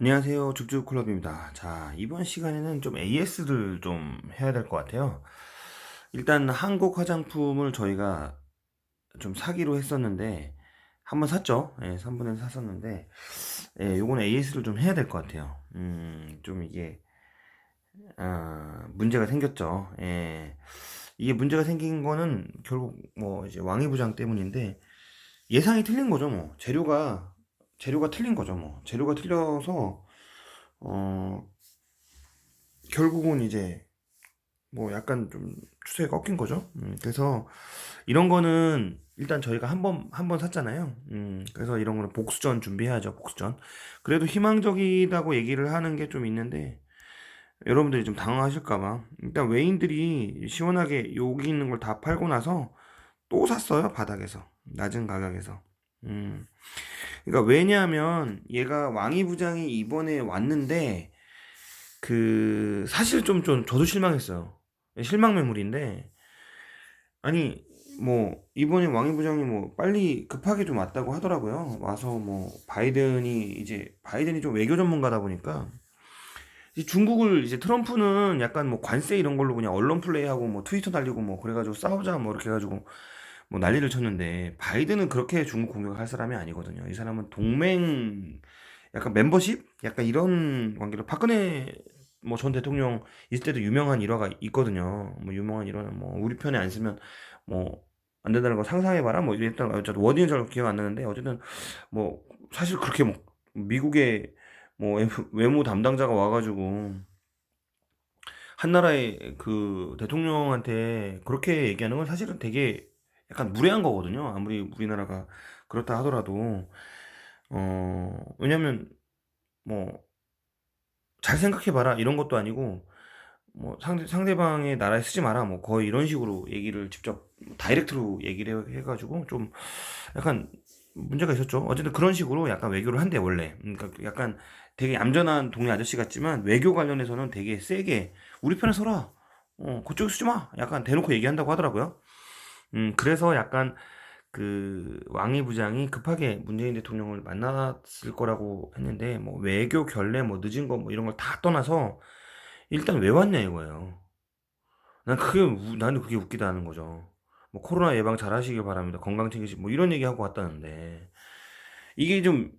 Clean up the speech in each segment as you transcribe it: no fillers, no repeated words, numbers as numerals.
안녕하세요. 죽죽클럽입니다. 자, 이번 시간에는 좀 AS를 좀 해야 될 것 같아요. 일단 한국 화장품을 저희가 좀 사기로 했었는데, 한번 샀죠. 예, 3분의 샀었는데, 예, 요건 AS를 좀 해야 될 것 같아요. 좀 이게, 문제가 생겼죠. 예. 이게 문제가 생긴 거는 결국 뭐 이제 왕이부장 때문인데, 예상이 틀린 거죠, 뭐. 재료가 틀린 거죠, 뭐. 재료가 틀려서, 어, 결국은 이제 뭐 약간 좀 추세가 꺾인 거죠. 그래서 이런 거는 일단 저희가 한 번 샀잖아요. 그래서 이런 거는 복수전 준비해야죠. 복수전. 그래도 희망적이다고 얘기를 하는 게 좀 있는데 여러분들이 좀 당황하실까봐 일단 외인들이 시원하게 여기 있는 걸 다 팔고 나서 또 샀어요. 바닥에서 낮은 가격에서. 음. 그러니까 왜냐하면 얘가 왕이부장이 이번에 왔는데 사실 좀 저도 실망했어요. 실망 매물인데 아니 뭐 이번에 왕이 부장이 뭐 빨리 급하게 좀 왔다고 하더라고요. 와서 뭐 바이든이 좀 외교 전문가다 보니까 이 중국을 이제 트럼프는 약간 뭐 관세 이런 걸로 그냥 언론 플레이하고 뭐 트위터 달리고 뭐 그래가지고 싸우자 뭐 이렇게 해가지고 뭐 난리를 쳤는데 바이든은 그렇게 중국 공격할 사람이 아니거든요. 이 사람은 동맹 약간 멤버십 약간 이런 관계로 박근혜 뭐 전 대통령 있을 때도 유명한 일화가 있거든요. 뭐 유명한 일화는 뭐 우리 편에 안 쓰면 뭐 안 된다는 거 상상해봐라 뭐 이랬던 저도 워딩은 잘 기억 안 나는데 어쨌든 뭐 사실 그렇게 뭐 미국의 뭐 외무 담당자가 와가지고 한 나라의 그 대통령한테 그렇게 얘기하는 건 사실은 되게 약간 무례한 거거든요. 아무리 우리나라가 그렇다 하더라도 왜냐면 뭐 잘 생각해봐라 이런 것도 아니고 뭐 상대방의 나라에 쓰지 마라 뭐 거의 이런 식으로 얘기를 직접 다이렉트로 얘기를 해가지고 좀 약간 문제가 있었죠. 어쨌든 그런 식으로 약간 외교를 한대 원래. 그러니까 약간 되게 얌전한 동네 아저씨 같지만 외교 관련해서는 되게 세게 우리 편에 서라. 그쪽에 쓰지 마. 약간 대놓고 얘기한다고 하더라고요. 그래서 약간 그 왕이 부장이 급하게 문재인 대통령을 만났을 거라고 했는데 뭐 외교 결례 뭐 늦은 거 뭐 이런 걸 다 떠나서 일단 왜 왔냐 이거예요. 나는 그게 웃기다는 거죠. 뭐 코로나 예방 잘 하시길 바랍니다. 건강 챙기시 뭐 이런 얘기 하고 왔다는데 이게 좀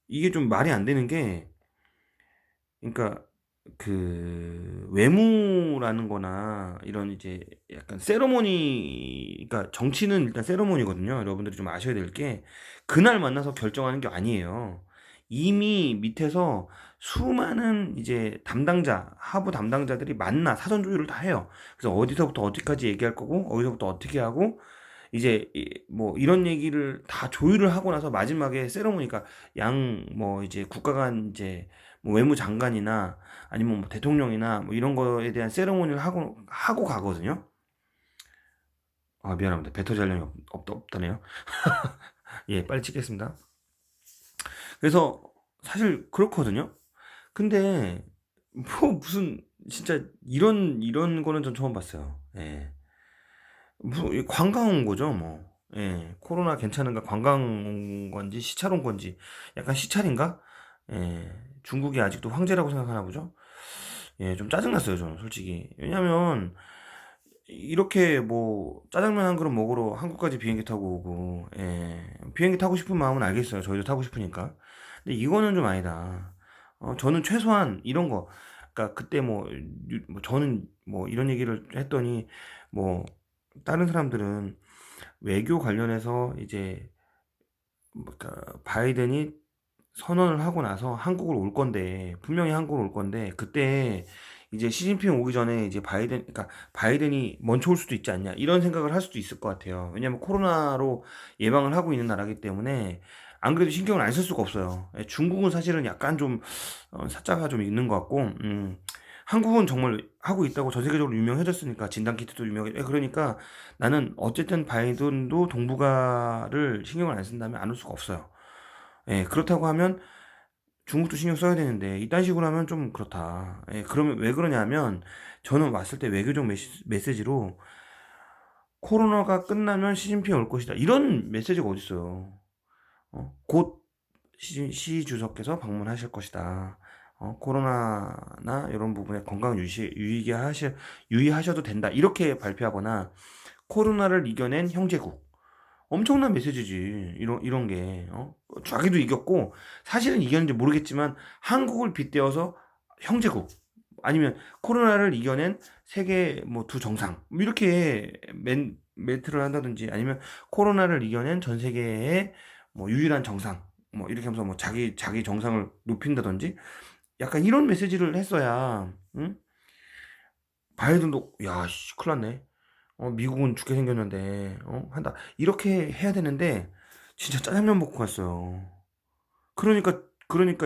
이게 좀 말이 안 되는 게 그러니까 외무라는 거나 이런 이제 약간 세러머니 그러니까 정치는 일단 세러머니거든요. 여러분들이 좀 아셔야 될 게 그날 만나서 결정하는 게 아니에요. 이미 밑에서 수많은 이제 하부 담당자들이 만나 사전 조율을 다 해요. 그래서 어디서부터 어디까지 얘기할 거고 어디서부터 어떻게 하고 이제 뭐 이런 얘기를 다 조율을 하고 나서 마지막에 세러모니가 양 뭐 이제 국가 간 이제 뭐 외무장관이나 아니면 뭐 대통령이나 뭐 이런 거에 대한 세레모니를 하고 가거든요. 아 미안합니다. 배터리 잔량이 없다네요. 예, 빨리 찍겠습니다. 그래서 사실 그렇거든요. 근데 뭐 무슨 진짜 이런 거는 전 처음 봤어요. 예. 무슨 관광 온 거죠, 뭐. 예. 코로나 괜찮은가 관광 온 건지 시찰 온 건지 약간 시찰인가? 예. 중국이 아직도 황제라고 생각하나 보죠. 예, 좀 짜증났어요, 저는 솔직히. 왜냐면 이렇게 뭐 짜장면 한 그릇 먹으러 한국까지 비행기 타고 오고, 예, 비행기 타고 싶은 마음은 알겠어요. 저희도 타고 싶으니까. 근데 이거는 좀 아니다. 저는 최소한 이런 거, 그러니까 그때 뭐 저는 뭐 이런 얘기를 했더니 뭐 다른 사람들은 외교 관련해서 이제 그러니까 바이든이 선언을 하고 나서 한국을 올 건데 분명히 한국을 올 건데 그때 이제 시진핑 오기 전에 이제 그러니까 바이든이 먼저 올 수도 있지 않냐 이런 생각을 할 수도 있을 것 같아요. 왜냐면 코로나로 예방을 하고 있는 나라기 때문에 안 그래도 신경을 안 쓸 수가 없어요. 예, 중국은 사실은 약간 좀 사짜가 좀 있는 것 같고, 한국은 정말 하고 있다고 전 세계적으로 유명해졌으니까 진단 키트도 유명해. 예, 그러니까 나는 어쨌든 바이든도 동북아를 신경을 안 쓴다면 안 올 수가 없어요. 예, 그렇다고 하면 중국도 신경 써야 되는데 이딴 식으로 하면 좀 그렇다. 예, 그러면 왜 그러냐면 저는 왔을 때 외교적 메시지로 코로나가 끝나면 시진핑 올 것이다. 이런 메시지가 어딨어요. 곧 시 주석께서 방문하실 것이다. 코로나나 이런 부분에 건강 유의하셔도 된다. 이렇게 발표하거나 코로나를 이겨낸 형제국. 엄청난 메시지지. 이런 게. 자기도 이겼고 사실은 이겼는지 모르겠지만 한국을 빗대어서 형제국 아니면 코로나를 이겨낸 세계 뭐 두 정상 뭐 이렇게 멘트를 한다든지 아니면 코로나를 이겨낸 전 세계의 뭐 유일한 정상 뭐 이렇게 하면서 뭐 자기 정상을 높인다든지 약간 이런 메시지를 했어야 응? 바이든도 야 씨, 큰일 났네. 미국은 죽게 생겼는데 한다 이렇게 해야 되는데 진짜 짜장면 먹고 갔어요. 그러니까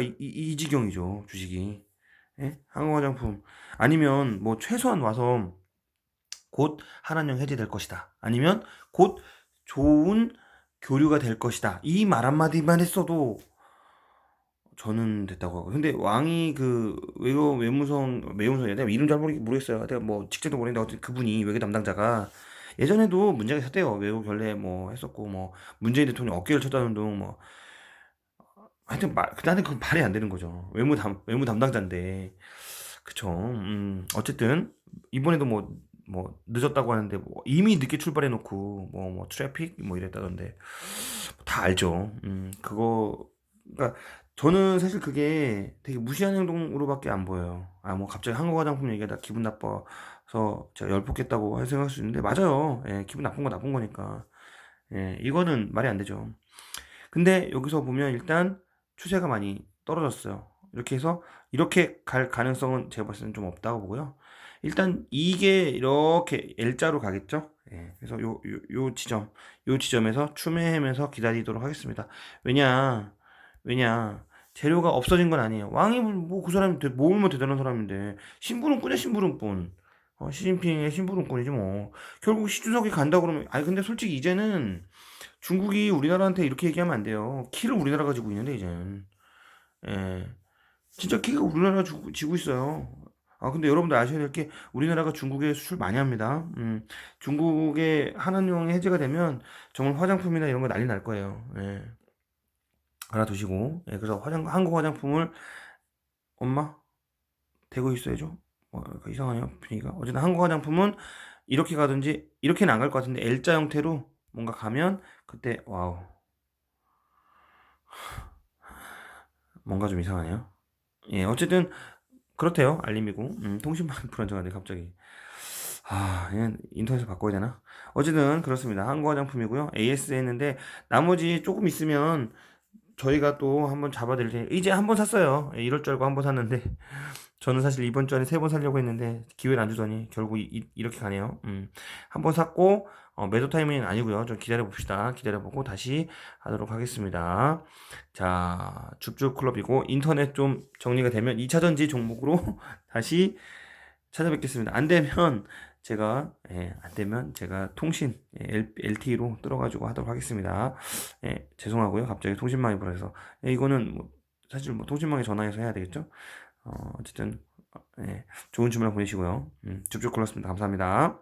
이 지경이죠 주식이. 예? 한국 화장품 아니면 뭐 최소한 와서 곧 한한령 해제될 것이다. 아니면 곧 좋은 교류가 될 것이다. 이 말 한마디만 했어도 저는 됐다고 하고. 근데 왕이 그 외무성이야. 내가 이름 잘 모르겠어요. 내가 뭐 직책도 모르겠는데 어쨌든 그분이 외교 담당자가 예전에도 문제가 있었대요. 외국 결례 뭐 했었고 뭐 문재인 대통령 어깨를 쳐다는 둥 뭐 하여튼 나는 그건 말이 안 되는 거죠. 외무 담당자인데 그쵸. 어쨌든 이번에도 뭐 늦었다고 하는데 뭐 이미 늦게 출발해 놓고 뭐 트래픽 뭐 이랬다던데 다 알죠. 그거 그러니까 저는 사실 그게 되게 무시한 행동으로밖에 안 보여요. 아 뭐 갑자기 한국 화장품 얘기하다 기분 나빠서 제가 열폭했다고 생각할 수 있는데 맞아요. 예, 기분 나쁜 거 나쁜 거니까. 예, 이거는 말이 안 되죠. 근데 여기서 보면 일단 추세가 많이 떨어졌어요. 이렇게 해서 이렇게 갈 가능성은 제가 봤을 때는 좀 없다고 보고요. 일단 이게 이렇게 L자로 가겠죠. 예, 그래서 요 지점에서 추매하면서 기다리도록 하겠습니다. 왜냐, 왜냐, 재료가 없어진 건 아니에요. 왕이 뭐 그 사람이 모으면 대단한 사람인데 심부름꾼이야 심부름꾼. 시진핑의 심부름꾼이지 뭐. 결국 시주석이 간다 그러면 아니 근데 솔직히 이제는 중국이 우리나라한테 이렇게 얘기하면 안 돼요. 키를 우리나라가 지고 있는데 이젠. 예. 진짜 키가 우리나라가 지고 있어요. 아 근데 여러분들 아셔야 될 게 우리나라가 중국에 수출 많이 합니다. 중국의 한한령 해제가 되면 정말 화장품이나 이런 거 난리 날 거예요. 예. 알아두시고. 예, 그래서 한국 화장품을 엄마 대고 있어야죠. 이상하네요 분위기가. 어쨌든 한국 화장품은 이렇게 가든지 이렇게는 안 갈 것 같은데 L자 형태로 뭔가 가면 그때 와우 뭔가 좀 이상하네요. 예, 어쨌든 그렇대요. 알림이고. 통신망 불안정하네 갑자기. 얘는 인터넷에서 바꿔야 되나? 어쨌든 그렇습니다. 한국 화장품이고요. AS 했는데 나머지 조금 있으면 저희가 또 한번 잡아드릴 테니 이제 한 번 샀어요. 예, 이럴 줄 알고 한 번 샀는데 저는 사실 이번 주 안에 세 번 살려고 했는데 기회를 안 주더니 결국 렇게 가네요. 한 번 샀고 매도 타이밍은 아니고요. 좀 기다려 봅시다. 기다려보고 다시 하도록 하겠습니다. 자, 줍줍 클럽이고 인터넷 좀 정리가 되면 2차 전지 종목으로 다시 찾아뵙겠습니다. 안 되면 제가 통신 LTE로 뚫어가지고 하도록 하겠습니다. 예, 죄송하고요. 갑자기 통신망이 불어서 이거는 뭐 사실 뭐 통신망에 전화해서 해야 되겠죠. 어쨌든 예, 좋은 주말 보내시고요. 줍줍 클럽습니다. 감사합니다.